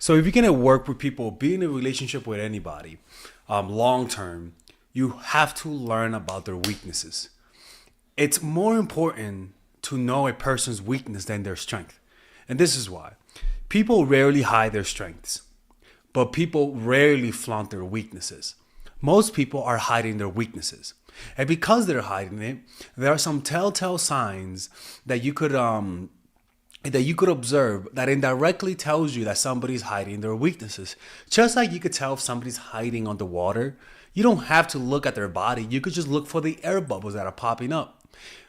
So if you're gonna work with people, be in a relationship with anybody, long term, you have to learn about their weaknesses. It's more important to know a person's weakness than their strength. And this is why. People rarely hide their strengths, but people rarely flaunt their weaknesses. Most people are hiding their weaknesses. And because they're hiding it, there are some telltale signs that you could observe that indirectly tells you that somebody's hiding their weaknesses. Just like you could tell if somebody's hiding underwater, you don't have to look at their body. You could just look for the air bubbles that are popping up.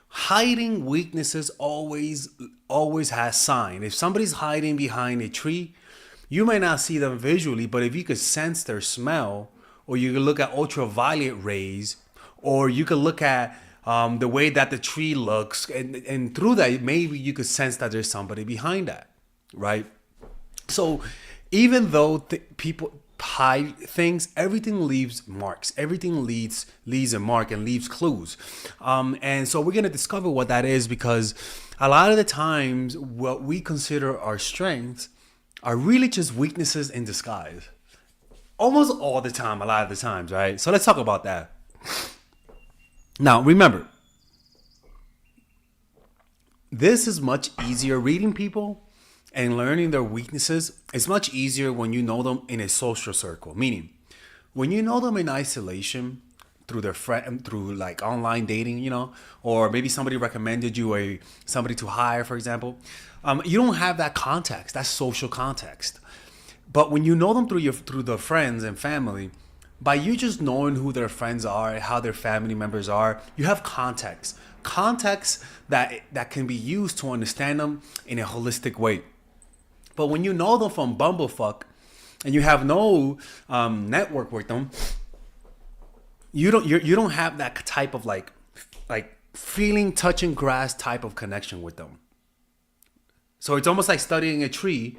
Hiding weaknesses always has sign. If somebody's hiding behind a tree, you may not see them visually, but if you could sense their smell, or you could look at ultraviolet rays, or you could look at the way that the tree looks, and through that, maybe you could sense that there's somebody behind that, right? So even though people hide things, everything leaves marks. Everything leaves a mark and leaves clues. And so we're gonna discover what that is, because a lot of the times what we consider our strengths are really just weaknesses in disguise. Almost all the time, a lot of the times, right? So let's talk about that. Now, remember, this is much easier. Reading people and learning their weaknesses is much easier when you know them in a social circle. Meaning, when you know them in isolation through their friend, through like online dating, or maybe somebody recommended you somebody to hire, for example, you don't have that context, that social context. But when you know them through the friends and family, by you just knowing who their friends are, how their family members are, you have context that can be used to understand them in a holistic way. But when you know them from Bumblefuck and you have no network with them, you don't have that type of like feeling, touching grass type of connection with them. So it's almost like studying a tree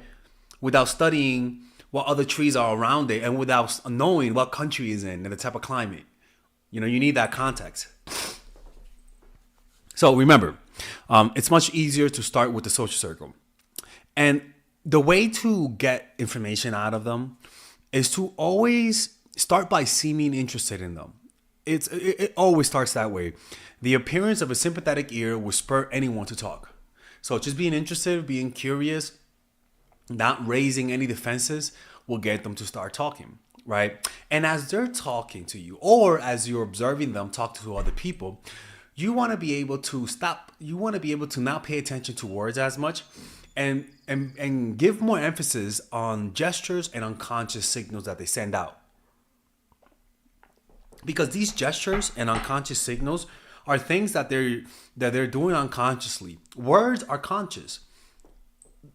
without studying what other trees are around it, and without knowing what country is in and the type of climate. You need that context. So remember, it's much easier to start with the social circle. And the way to get information out of them is to always start by seeming interested in them. It always starts that way. The appearance of a sympathetic ear will spur anyone to talk. So just being interested, being curious, not raising any defenses will get them to start talking, right? And as they're talking to you, or as you're observing them talk to other people, you want to be able to stop. You want to be able to not pay attention to words as much, and give more emphasis on gestures and unconscious signals that they send out. Because these gestures and unconscious signals are things that they're doing unconsciously. Words are conscious.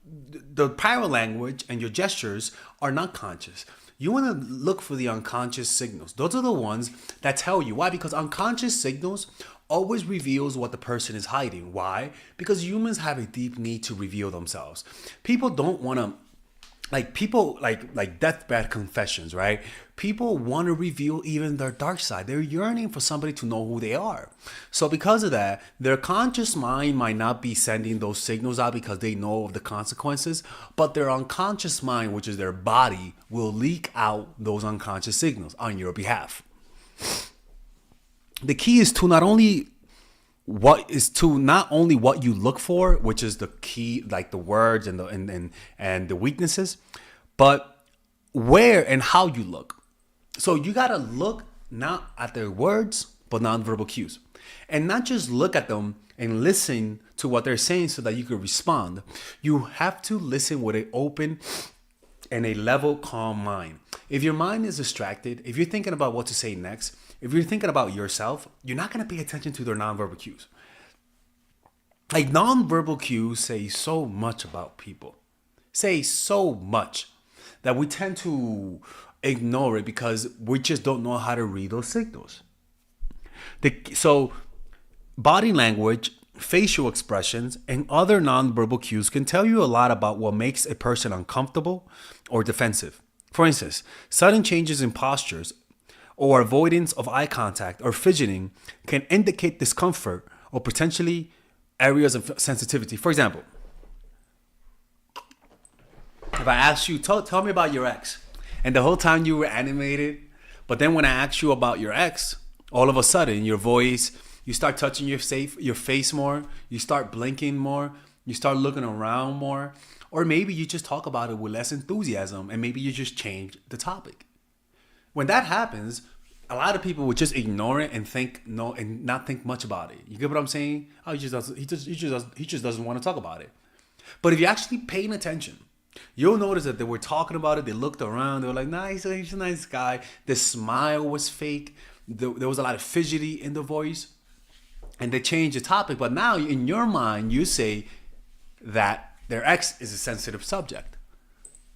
The paralanguage and your gestures are not conscious. You want to look for the unconscious signals. Those are the ones that tell you. Why? Because unconscious signals always reveals what the person is hiding. Why? Because humans have a deep need to reveal themselves. People don't want to, like deathbed confessions, right? People want to reveal even their dark side. They're yearning for somebody to know who they are. So because of that, their conscious mind might not be sending those signals out because they know of the consequences, but their unconscious mind, which is their body, will leak out those unconscious signals on your behalf. The key is to not only what you look for, which is the key, like the words and the weaknesses, but where and how you look. So you gotta look not at their words, but nonverbal cues, and not just look at them and listen to what they're saying so that you can respond. You have to listen with an open and a level, calm mind. If your mind is distracted, if you're thinking about what to say next, if you're thinking about yourself, you're not going to pay attention to their nonverbal cues. Like, nonverbal cues say so much about people, say so much that we tend to ignore it because we just don't know how to read those signals. So body language, facial expressions, and other nonverbal cues can tell you a lot about what makes a person uncomfortable or defensive. For instance, sudden changes in postures or avoidance of eye contact or fidgeting can indicate discomfort or potentially areas of sensitivity. For example, If I asked you, tell me about your ex, and the whole time you were animated, but then when I asked you about your ex, all of a sudden your voice, you start touching your face more, you start blinking more, you start looking around more, or maybe you just talk about it with less enthusiasm, and maybe you just change the topic. When that happens, a lot of people would just ignore it and think no and not think much about it. You get what I'm saying? Oh, he just doesn't want to talk about it. But if you're actually paying attention, you'll notice that they were talking about it. They looked around. They were like, "Nice, he's a nice guy." The smile was fake. There was a lot of fidgety in the voice, and they changed the topic. But now, in your mind, you say that their ex is a sensitive subject,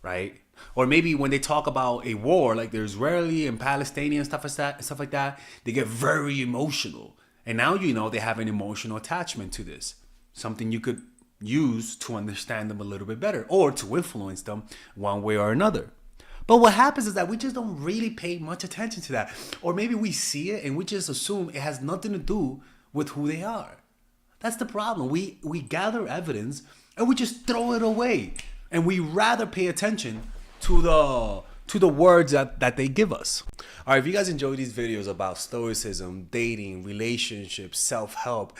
right? Or maybe when they talk about a war, like the Israeli and Palestinian stuff like that, they get very emotional. And now you know they have an emotional attachment to this, something you could use to understand them a little bit better or to influence them one way or another. But what happens is that we just don't really pay much attention to that. Or maybe we see it and we just assume it has nothing to do with who they are. That's the problem. We gather evidence and we just throw it away. And we rather pay attention to the words that they give us. All right, if you guys enjoy these videos about stoicism, dating, relationships, self-help,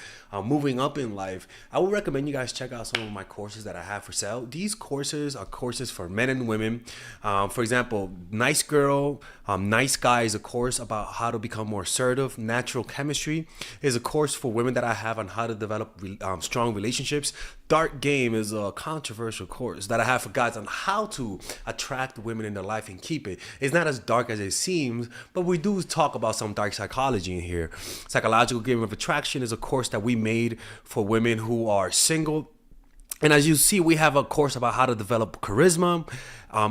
moving up in life, I would recommend you guys check out some of my courses that I have for sale. These courses are courses for men and women. For example, Nice Girl, Nice Guy is a course about how to become more assertive. Natural Chemistry is a course for women that I have on how to develop strong relationships. Dark Game is a controversial course that I have for guys on how to attract women in their life and keep it. It's not as dark as it seems, but we do talk about some dark psychology in here. Psychological Game of Attraction is a course that we made for women who are single. And as you see, we have a course about how to develop charisma,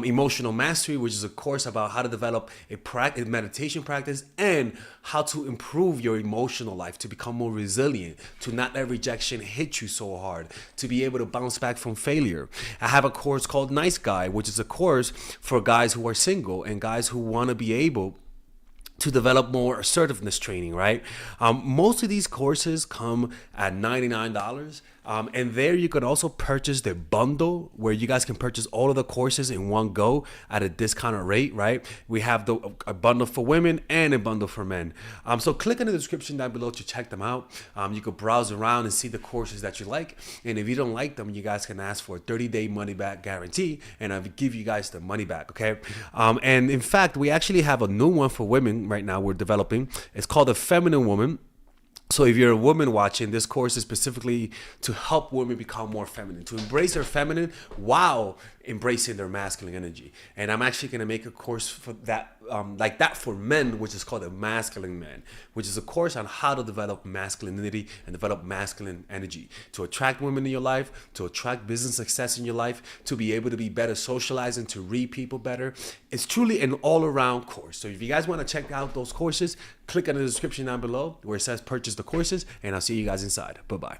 emotional mastery, which is a course about how to develop a meditation practice and how to improve your emotional life, to become more resilient, to not let rejection hit you so hard, to be able to bounce back from failure. I have a course called Nice Guy, which is a course for guys who are single and guys who want to be able to develop more assertiveness training, right? Most of these courses come at $99. And there you can also purchase the bundle where you guys can purchase all of the courses in one go at a discounted rate, right? We have a bundle for women and a bundle for men. So click in the description down below to check them out. You can browse around and see the courses that you like. And if you don't like them, you guys can ask for a 30-day money-back guarantee, and I'll give you guys the money back, okay? And in fact, we actually have a new one for women right now we're developing. It's called The Feminine Woman. So if you're a woman watching, this course is specifically to help women become more feminine, to embrace their feminine while embracing their masculine energy. And I'm actually going to make a course for that, like that for men, which is called a Masculine Man, which is a course on how to develop masculinity and develop masculine energy, to attract women in your life, to attract business success in your life, to be able to be better socializing, to read people better. It's truly an all-around course. So if you guys want to check out those courses, click on the description down below where it says purchase the courses, and I'll see you guys inside. Bye-bye.